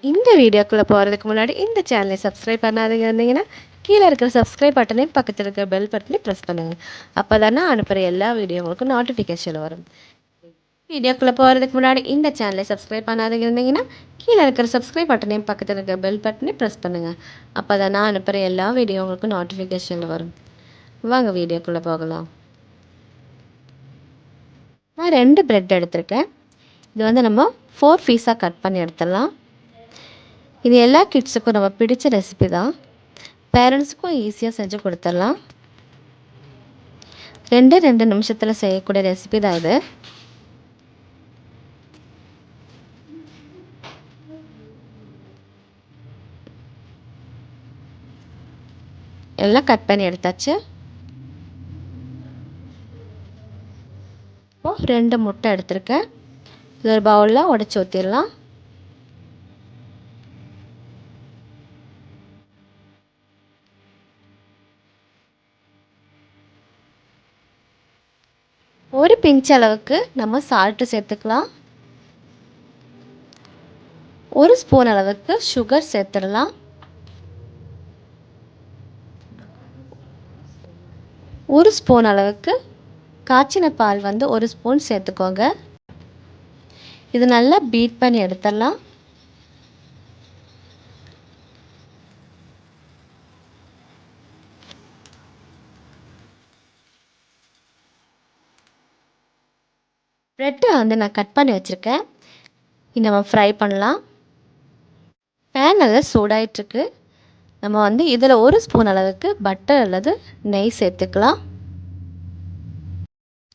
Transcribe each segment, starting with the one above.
இந்த வீடியோக்குள்ளே போகிறதுக்கு முன்னாடி இந்த சேனலை சப்ஸ்கிரைப் பண்ணாதீங்க இருந்தீங்கன்னா கீழே இருக்கிற சப்ஸ்கிரைப் பட்டனையும் பக்கத்தில் இருக்கிற பெல் பட்டனையும் ப்ரெஸ் பண்ணுங்கள். அப்போ தானே அனுப்புகிற எல்லா வீடியோ உங்களுக்கு நோட்டிஃபிகேஷன் வரும். வீடியோக்குள்ளே போகிறதுக்கு முன்னாடி இந்த சேனலை சப்ஸ்கிரைப் பண்ணாதீங்க இருந்தீங்கன்னா கீழே இருக்கிற சப்ஸ்கிரைப் பட்டனையும் பக்கத்தில் இருக்கிற பெல் பட்டனையும் ப்ரெஸ் பண்ணுங்கள். அப்போ தானே அனுப்புகிற எல்லா வீடியோ உங்களுக்கு நோட்டிஃபிகேஷன் வரும். வாங்க வீடியோக்குள்ளே போகலாம். நான் 2 பிரெட் எடுத்திருக்கேன். இது வந்து நம்ம 4 பீஸாக கட் பண்ணி எடுத்துடலாம். இது எல்லா கிட்ஸுக்கும் நம்ம பிடிச்ச ரெசிபி தான். பேரண்ட்ஸுக்கும் ஈஸியாக செஞ்சு கொடுத்துடலாம். 2 நிமிஷத்தில் செய்யக்கூடிய ரெசிபி தான் இது. எல்லாம் கட் பண்ணி எடுத்தாச்சு. இப்போது 2 முட்டை எடுத்திருக்கேன். இது ஒரு பவுலில் உடச்சி ஊற்றிடலாம். ஒரு பிஞ்ச் அளவுக்கு நம்ம சால்ட்டு சேர்த்துக்கலாம். 1 ஸ்பூன் அளவுக்கு சுகர் சேர்த்துடலாம். 1 ஸ்பூன் அளவுக்கு காய்ச்சின பால் வந்து 1 ஸ்பூன் சேர்த்துக்கோங்க. இது நல்லா பீட் பண்ணி எடுத்துடலாம். ப்ரெட்டை வந்து நான் கட் பண்ணி வச்சுருக்கேன். இது நம்ம ஃப்ரை பண்ணலாம். பேன் நல்லா சூடாயிட்ருக்கு. நம்ம வந்து இதில் 1 ஸ்பூன் அளவுக்கு பட்டர் அல்லது நெய் சேர்த்துக்கலாம்.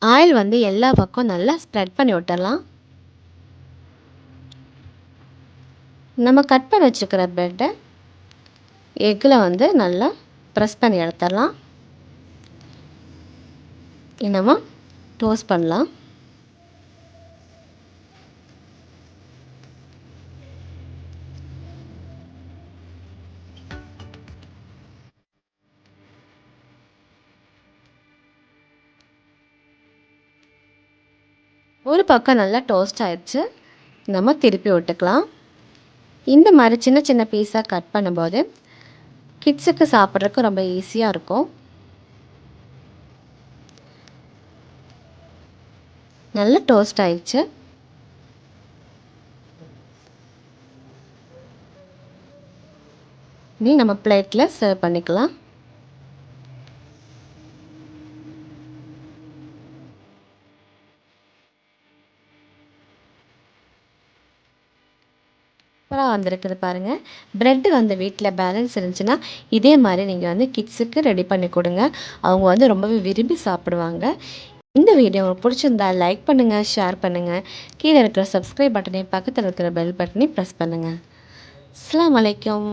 ஆயில் வந்து எல்லா பக்கம் நல்லா ஸ்ப்ரெட் பண்ணி விட்டுடலாம். நம்ம கட் பண்ணி வச்சுருக்கிற ப்ரெட்டை எக்கில் வந்து நல்லா ப்ரெஸ் பண்ணி எடுத்துடலாம். நம்ம டோஸ்ட் பண்ணலாம். ஒரு பக்கம் நல்லா டோஸ்ட் ஆயிடுச்சு. நம்ம திருப்பி விட்டுக்கலாம். இந்த மாதிரி சின்ன சின்ன பீஸாக கட் பண்ணும்போது கிட்ஸுக்கு சாப்பிட்றதுக்கு ரொம்ப ஈஸியாக இருக்கும். நல்லா டோஸ்ட் ஆயிடுச்சு. இனி நம்ம பிளேட்டில் சர்வ் பண்ணிக்கலாம். சூப்பராக வந்திருக்குது பாருங்கள். ப்ரெட்டு வந்து வீட்டில் பேலன்ஸ் இருந்துச்சுன்னா இதே மாதிரி நீங்கள் வந்து கிட்ஸுக்கு ரெடி பண்ணி கொடுங்க. அவங்க வந்து ரொம்பவே விரும்பி சாப்பிடுவாங்க. இந்த வீடியோ உங்களுக்கு பிடிச்சிருந்தா லைக் பண்ணுங்கள், ஷேர் பண்ணுங்கள். கீழே இருக்கிற சப்ஸ்கிரைப் பட்டனையும் பக்கத்தில் இருக்கிற பெல் பட்டனையும் ப்ரெஸ் பண்ணுங்கள். அஸ்ஸலாமு அலைக்கும்.